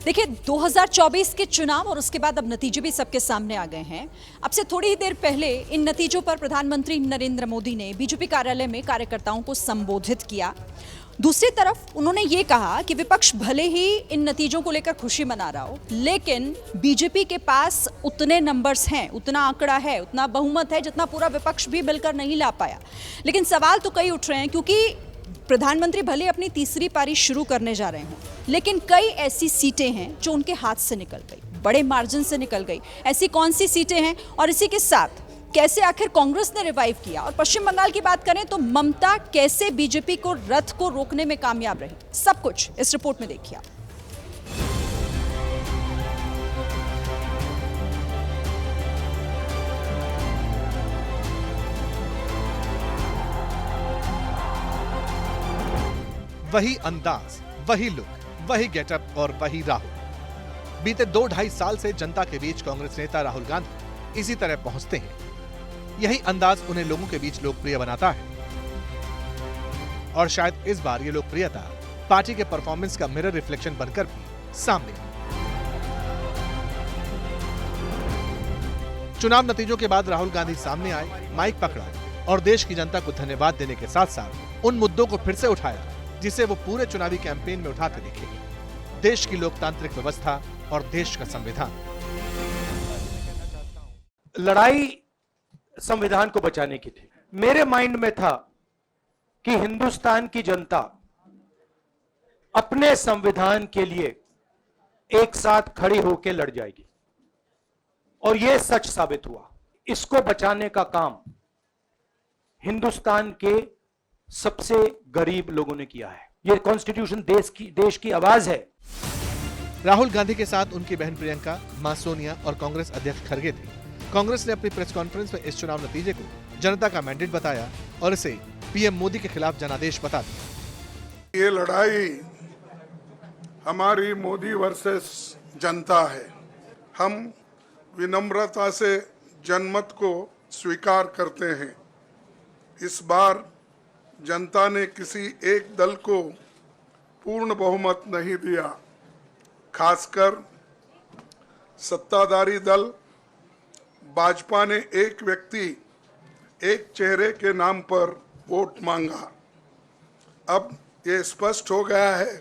देखिए 2024 के चुनाव और उसके बाद अब नतीजे भी सबके सामने आ गए हैं। अब से थोड़ी ही देर पहले इन नतीजों पर प्रधानमंत्री नरेंद्र मोदी ने बीजेपी कार्यालय में कार्यकर्ताओं को संबोधित किया। दूसरी तरफ उन्होंने ये कहा कि विपक्ष भले ही इन नतीजों को लेकर खुशी मना रहा हो, लेकिन बीजेपी के पास उतने नंबर्स हैं, उतना आंकड़ा है, उतना बहुमत है जितना पूरा विपक्ष भी मिलकर नहीं ला पाया। लेकिन सवाल तो कई उठ रहे हैं, क्योंकि प्रधानमंत्री भले अपनी तीसरी पारी शुरू करने जा रहे हों, लेकिन कई ऐसी सीटें हैं जो उनके हाथ से निकल गई, बड़े मार्जिन से निकल गई। ऐसी कौन सी सीटें हैं और इसी के साथ कैसे आखिर कांग्रेस ने रिवाइव किया? और पश्चिम बंगाल की बात करें तो ममता कैसे बीजेपी को रथ को रोकने में कामयाब रही, सब कुछ इस रिपोर्ट में देखिए आप। वही अंदाज, वही लुक, वही गेटअप और वही राहुल। बीते 2-2.5 साल से जनता के बीच कांग्रेस नेता राहुल गांधी इसी तरह पहुंचते हैं। यही अंदाज उन्हें लोगों के बीच लोकप्रिय बनाता है और शायद इस बार ये लोकप्रियता पार्टी के परफॉर्मेंस का मिरर रिफ्लेक्शन बनकर भी सामने आई। चुनाव नतीजों के बाद राहुल गांधी सामने आए, माइक पकड़ा और देश की जनता को धन्यवाद देने के साथ साथ उन मुद्दों को फिर से उठाया जिसे वो पूरे चुनावी कैंपेन में उठाते दिखे। देश की लोकतांत्रिक व्यवस्था और देश का संविधान। लड़ाई संविधान को बचाने की थी। मेरे माइंड में था कि हिंदुस्तान की जनता अपने संविधान के लिए एक साथ खड़ी होकर लड़ जाएगी और यह सच साबित हुआ। इसको बचाने का काम हिंदुस्तान के सबसे गरीब लोगों ने किया है। यह कॉन्स्टिट्यूशन देश की आवाज है। राहुल गांधी के साथ उनकी बहन प्रियंका, मां सोनिया और कांग्रेस अध्यक्ष खड़गे थे। कांग्रेस ने अपनी प्रेस कॉन्फ्रेंस में इस चुनाव नतीजे को जनता का मैंडेट बताया और इसे पीएम मोदी के खिलाफ जनादेश बता दिया। ये लड़ाई हमारी मोदी वर्सेस जनता है। हम विनम्रता से जनमत को स्वीकार करते हैं। इस बार जनता ने किसी एक दल को पूर्ण बहुमत नहीं दिया। खासकर सत्ताधारी दल भाजपा ने एक व्यक्ति, एक चेहरे के नाम पर वोट मांगा। अब ये स्पष्ट हो गया है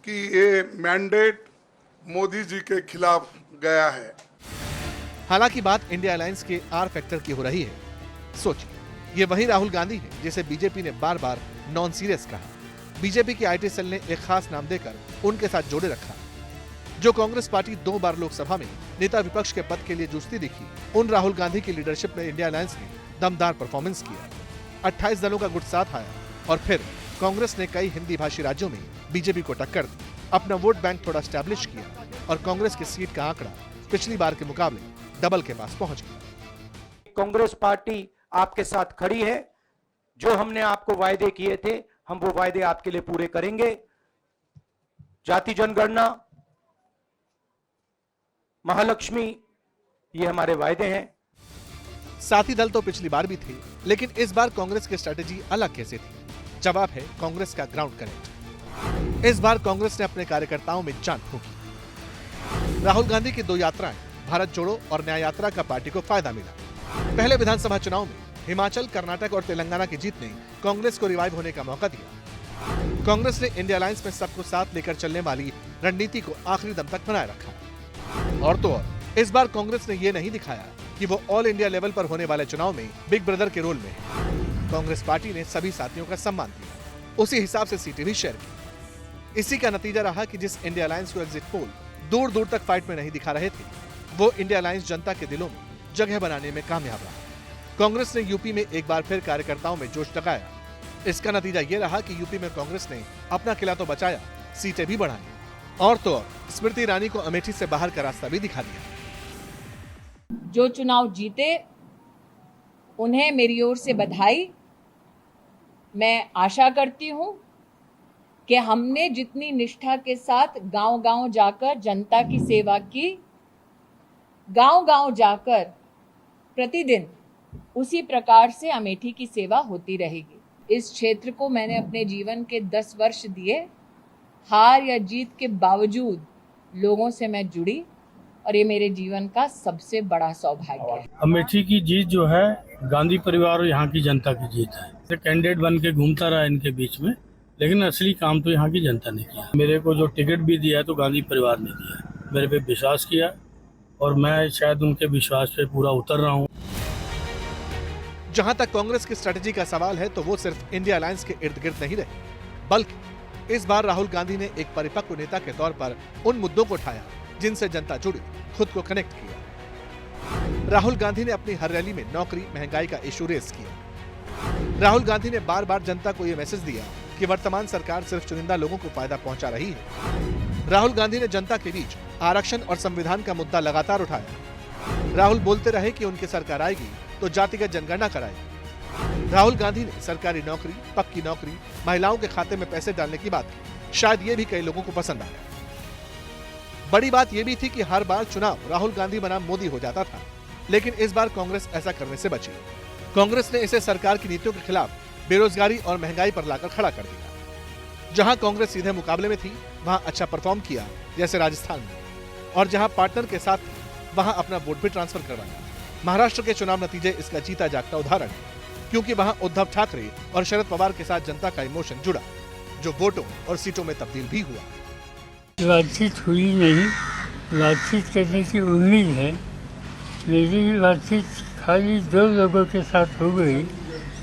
कि ये मैंडेट मोदी जी के खिलाफ गया है। हालांकि बात इंडिया अलायंस के आर फैक्टर की हो रही है। सोचिए, ये वही राहुल गांधी है जिसे बीजेपी ने बार बार नॉन सीरियस कहा। बीजेपी की आईटी सेल ने एक खास नाम देकर उनके साथ जोड़े रखा। जो कांग्रेस पार्टी 2 बार लोकसभा में नेता विपक्ष के पद के लिए जूझती दिखी, उन राहुल गांधी की लीडरशिप में इंडिया अलायंस ने दमदार परफॉर्मेंस किया। 28 दलों का गुट साथ आया और फिर कांग्रेस ने कई हिंदी भाषी राज्यों में बीजेपी को टक्कर दी, अपना वोट बैंक थोड़ा स्टैब्लिश किया और कांग्रेस की सीट का आंकड़ा पिछली बार के मुकाबले डबल के पास पहुंच गया। कांग्रेस पार्टी आपके साथ खड़ी है। जो हमने आपको वायदे किए थे, हम वो वायदे आपके लिए पूरे करेंगे। जाति जनगणना, महालक्ष्मी, ये हमारे वायदे हैं। साथी दल तो पिछली बार भी थे, लेकिन इस बार कांग्रेस की स्ट्रेटेजी अलग कैसे थी? जवाब है कांग्रेस का ग्राउंड कनेक्ट। इस बार कांग्रेस ने अपने कार्यकर्ताओं में जान फूंकी। राहुल गांधी की 2 यात्राएं, भारत जोड़ो और न्याय यात्रा का पार्टी को फायदा मिला। पहले विधानसभा चुनाव में हिमाचल, कर्नाटक और तेलंगाना की जीत ने कांग्रेस को रिवाइव होने का मौका दिया। कांग्रेस ने इंडिया अलायंस में सबको साथ लेकर चलने वाली रणनीति को आखिरी दम तक बनाए रखा। और तो और, इस बार कांग्रेस ने यह नहीं दिखाया कि वो ऑल इंडिया लेवल पर होने वाले चुनाव में बिग ब्रदर के रोल में है। कांग्रेस पार्टी ने सभी साथियों का सम्मान दिया, उसी हिसाब से सीटें भी शेयर की। इसी का नतीजा रहा कि जिस इंडिया अलायंस को एग्जिट पोल दूर दूर तक फाइट में नहीं दिखा रहे थे, वो इंडिया अलायंस जनता के दिलों में जगह बनाने में कामयाब रहा। कांग्रेस ने यूपी में एक बार फिर कार्यकर्ताओं में जोश जगाया। इसका नतीजा ये रहा कि यूपी में कांग्रेस ने अपना किला तो बचाया, सीटें भी बढ़ाई और तो और स्मृति ईरानी को अमेठी से बाहर का रास्ता भी दिखा दिया। जो चुनाव जीते उन्हें मेरी ओर से बधाई। मैं आशा करती हूं कि हमने जितनी निष्ठा के साथ गांव-गांव जाकर जनता की सेवा की, गांव-गांव जाकर प्रतिदिन उसी प्रकार से अमेठी की सेवा होती रहेगी। इस क्षेत्र को मैंने अपने जीवन के 10 वर्ष दिए। हार या जीत के बावजूद लोगों से मैं जुड़ी और ये मेरे जीवन का सबसे बड़ा सौभाग्य है। अमेठी की जीत जो है गांधी परिवार और यहाँ की जनता की जीत है। कैंडिडेट बन के घूमता रहा इनके बीच में, लेकिन असली काम तो यहाँ की जनता ने किया। मेरे को जो टिकट भी दिया है तो गांधी परिवार ने दिया है, मेरे पे विश्वास किया और मैं शायद उनके विश्वास पे पूरा उतर रहा हूँ। जहां तक कांग्रेस की स्ट्रेटजी का सवाल है तो वो सिर्फ इंडिया अलायंस के इर्द गिर्द नहीं रहे, बल्कि इस बार राहुल गांधी ने एक परिपक्व नेता के तौर पर उन मुद्दों को उठाया जिनसे जनता जुड़ी, खुद को कनेक्ट किया। राहुल गांधी ने अपनी हर रैली में नौकरी, महंगाई का इशू रेस किया। राहुल गांधी ने बार बार जनता को यह मैसेज दिया कि वर्तमान सरकार सिर्फ चुनिंदा लोगों को फायदा पहुंचा रही है। राहुल गांधी ने जनता के बीच आरक्षण और संविधान का मुद्दा लगातार उठाया। राहुल बोलते रहे कि उनकी सरकार आएगी तो जातिगत जनगणना कराएगी। राहुल गांधी ने सरकारी नौकरी, पक्की नौकरी, महिलाओं के खाते में पैसे डालने की बात की। शायद ये भी कई लोगों को पसंद आया। बड़ी बात यह भी थी कि हर बार चुनाव राहुल गांधी बनाम मोदी हो जाता था, लेकिन इस बार कांग्रेस ऐसा करने से बची। कांग्रेस ने इसे सरकार की नीतियों के खिलाफ बेरोजगारी और महंगाई पर लाकर खड़ा कर दिया। जहां कांग्रेस सीधे मुकाबले में थी वहां अच्छा परफॉर्म किया, जैसे राजस्थान में, और जहां पार्टनर के साथ वहां अपना वोट भी ट्रांसफर करवाया। महाराष्ट्र के चुनाव नतीजे इसका जीता जागता उदाहरण है, क्योंकि वहां उद्धव ठाकरे और शरद पवार के साथ जनता का इमोशन जुड़ा, जो वोटों और सीटों में तब्दील भी हुआ। बातचीत हुई नहीं, बातचीत करने की उम्मीद है। मेरी बातचीत खाली 2 लोगों के साथ हो गई,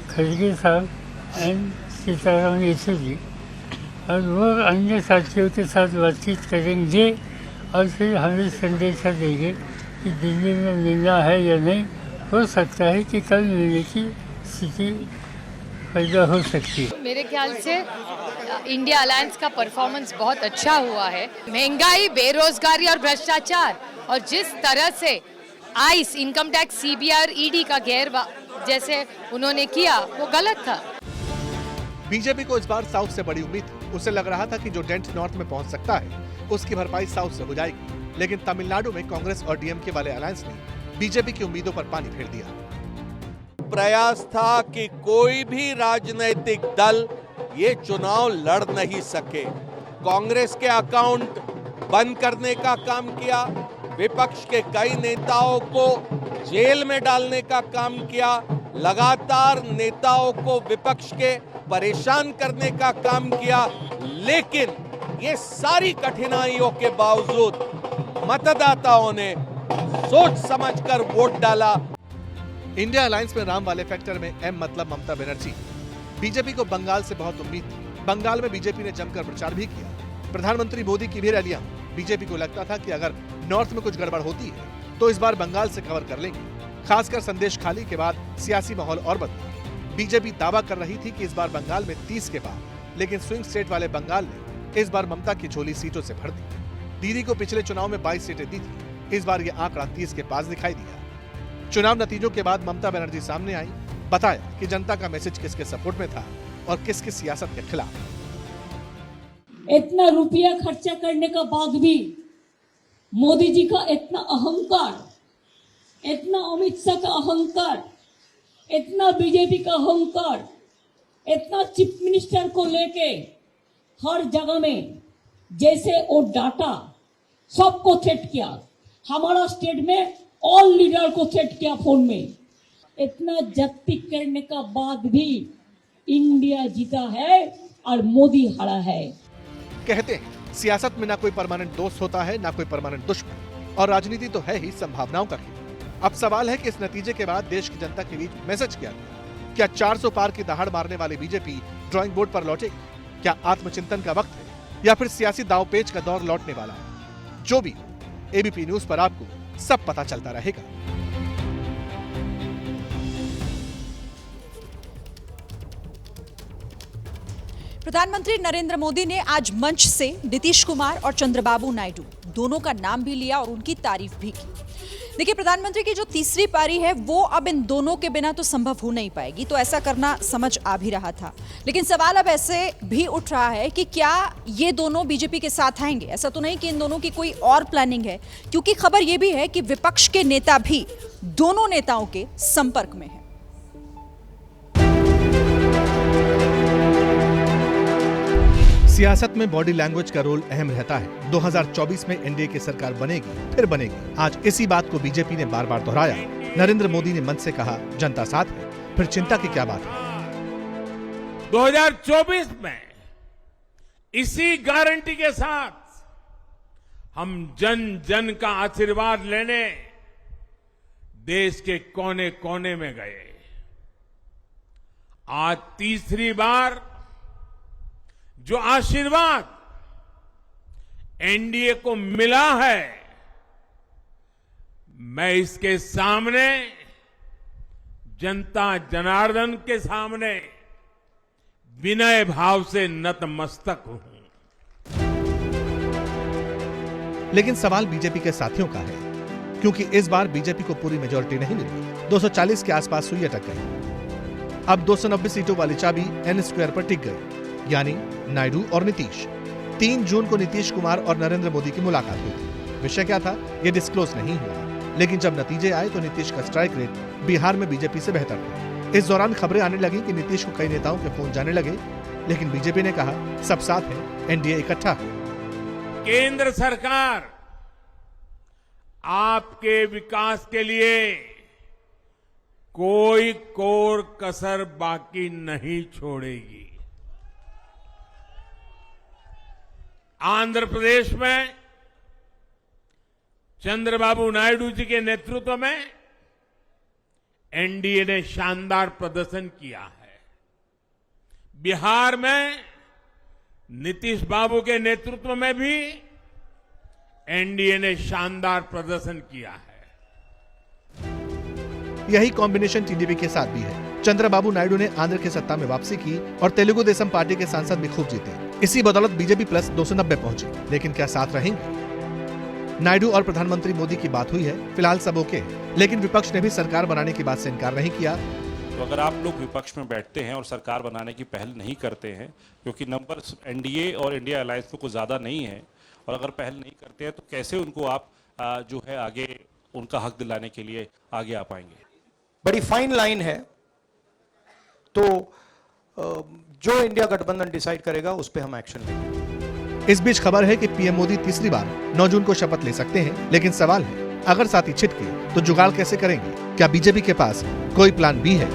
खड़गे साहब एंड सीताराम येचुरी, और वो अन्य साथियों के साथ बातचीत करेंगे और फिर हमें संदेशा देंगे कि दिल्ली में मिलना है या नहीं। हो सकता है कि कल मिलने की स्थिति पैदा हो सकती है। मेरे ख्याल से इंडिया अलायंस का परफॉर्मेंस बहुत अच्छा हुआ है। महंगाई, बेरोजगारी और भ्रष्टाचार, और जिस तरह से आईस, इनकम टैक्स, सीबीआई और ईडी का गैर जैसे उन्होंने किया, वो गलत था। बीजेपी को इस बार साउथ से बड़ी उम्मीद थी। उसे लग रहा था कि जो डेंट नॉर्थ में पहुंच सकता है उसकी भरपाई साउथ से हो जाएगी, लेकिन तमिलनाडु में कांग्रेस और डीएमके वाले अलायंस ने बीजेपी की उम्मीदों पर पानी फेर दिया। प्रयास था कि कोई भी राजनीतिक दल ये चुनाव लड़ नहीं सके। कांग्रेस के अकाउंट बंद करने का काम किया, विपक्ष के कई नेताओं को जेल में डालने का काम किया, लगातार नेताओं को विपक्ष के परेशान करने का काम किया, लेकिन ये सारी कठिनाइयों के बावजूद मतदाताओं ने सोच समझकर वोट डाला। इंडिया अलायंस में राम वाले फैक्टर में एम मतलब ममता बनर्जी। बीजेपी को बंगाल से बहुत उम्मीद थी। बंगाल में बीजेपी ने जमकर प्रचार भी किया। प्रधानमंत्री मोदी की भी रैलियां। बीजेपी को लगता था कि अगर नॉर्थ में कुछ गड़बड़ होती है तो इस बार बंगाल से कवर कर लेंगे। खासकर संदेश खाली के बाद सियासी माहौल और बदला। बीजेपी दावा कर रही थी कि इस बार बंगाल में 30 के पार, लेकिन स्विंग स्टेट वाले बंगाल ने इस बार ममता की झोली सीटों से भर दी। दीदी को पिछले चुनाव में 22 सीटें दी थी, इस बार ये आंकड़ा 30 के पास दिखाई दिया। चुनाव नतीजों के बाद ममता बनर्जी सामने आई, बताया कि जनता का मैसेज किसके सपोर्ट में था और किसकी सियासत के खिलाफ। इतना रुपया खर्चा करने का बाद भी मोदी जी का इतना अहंकार, इतना अमित शाह का अहंकार, इतना बीजेपी का अहंकार, इतना चीफ मिनिस्टर को लेके हर जगह में जैसे वो डाटा सबको थ्रेट किया। हमारा स्टेट में ऑल लीडर को थ्रेट किया फोन में। इतना जब्ती करने का बाद भी इंडिया जीता है और मोदी हारा है। कहते हैं सियासत में ना कोई परमानेंट दोस्त होता है, ना कोई परमानेंट दुश्मन, और राजनीति तो है ही संभावनाओं का खेल। अब सवाल है कि इस नतीजे के बाद देश की जनता के बीच मैसेज क्या है। क्या 400 पार की दहाड़ मारने वाली बीजेपी ड्राइंग बोर्ड पर लौटेगी? क्या आत्मचिंतन का वक्त है या फिर सियासी दांवपेच का दौर लौटने वाला है? जो भी, एबीपी न्यूज पर आपको सब पता चलता रहेगा। प्रधानमंत्री नरेंद्र मोदी ने आज मंच से नीतीश कुमार और चंद्रबाबू नायडू दोनों का नाम भी लिया और उनकी तारीफ भी की। देखिए, प्रधानमंत्री की जो तीसरी पारी है वो अब इन दोनों के बिना तो संभव हो नहीं पाएगी, तो ऐसा करना समझ आ भी रहा था। लेकिन सवाल अब ऐसे भी उठ रहा है कि क्या ये दोनों बीजेपी के साथ आएंगे? ऐसा तो नहीं कि इन दोनों की कोई और प्लानिंग है, क्योंकि खबर ये भी है कि विपक्ष के नेता भी दोनों नेताओं के संपर्क में है। सियासत में बॉडी लैंग्वेज का रोल अहम रहता है। 2024 में एनडीए की सरकार बनेगी, फिर बनेगी। आज इसी बात को बीजेपी ने बार बार दोहराया। नरेंद्र मोदी ने मंच से कहा, जनता साथ है, फिर चिंता की क्या बात है। 2024 में इसी गारंटी के साथ हम जन जन का आशीर्वाद लेने देश के कोने कोने में गए। आज तीसरी बार जो आशीर्वाद एनडीए को मिला है, मैं इसके सामने, जनता जनार्दन के सामने विनय भाव से नतमस्तक हूं। लेकिन सवाल बीजेपी के साथियों का है, क्योंकि इस बार बीजेपी को पूरी मेजॉरिटी नहीं मिली। 240 के आसपास सुई अटक गई। अब 290 सीटों वाली चाबी एन स्क्वायर पर टिक गई, यानी नायडू और नीतीश। 3 जून को नीतीश कुमार और नरेंद्र मोदी की मुलाकात हुई थी। विषय क्या था, यह डिस्क्लोज नहीं हुआ, लेकिन जब नतीजे आए तो नीतीश का स्ट्राइक रेट बिहार में बीजेपी से बेहतर था। इस दौरान खबरें आने लगी कि नीतीश को कई नेताओं के फोन जाने लगे, लेकिन बीजेपी ने कहा, सब साथ है, एनडीए इकट्ठा है। केंद्र सरकार आपके विकास के लिए कोई कोर कसर बाकी नहीं छोड़ेगी। आंध्र प्रदेश में चंद्रबाबू नायडू जी के नेतृत्व में एनडीए ने शानदार प्रदर्शन किया है। बिहार में नीतीश बाबू के नेतृत्व में भी एनडीए ने शानदार प्रदर्शन किया है। यही कॉम्बिनेशन टीडीपी के साथ भी है। चंद्रबाबू नायडू ने आंध्र की सत्ता में वापसी की और तेलुगु देशम पार्टी के सांसद भी खूब जीते। इसी बदौलत बीजेपी प्लस 290 पहुंची। लेकिन क्या साथ रहेंगे? नायडू और प्रधानमंत्री मोदी की बात हुई है, फिलहाल सब ओके, लेकिन विपक्ष ने भी सरकार बनाने की बात से इनकार नहीं किया। तो अगर आप लोग विपक्ष में बैठते हैं और सरकार बनाने की पहल नहीं करते हैं, क्योंकि नंबर एनडीए और इंडिया अलायंस में कुछ ज्यादा नहीं है, और अगर पहल नहीं करते हैं तो कैसे उनको आप जो है आगे उनका हक दिलाने के लिए आगे आ पाएंगे? बड़ी फाइन लाइन है, तो जो इंडिया गठबंधन डिसाइड करेगा उस पर हम एक्शन लेंगे। इस बीच खबर है कि पीएम मोदी तीसरी बार 9 जून को शपथ ले सकते हैं, लेकिन सवाल है, अगर साथी छिटके तो जुगाड़ कैसे करेंगे? क्या बीजेपी के पास कोई प्लान बी है?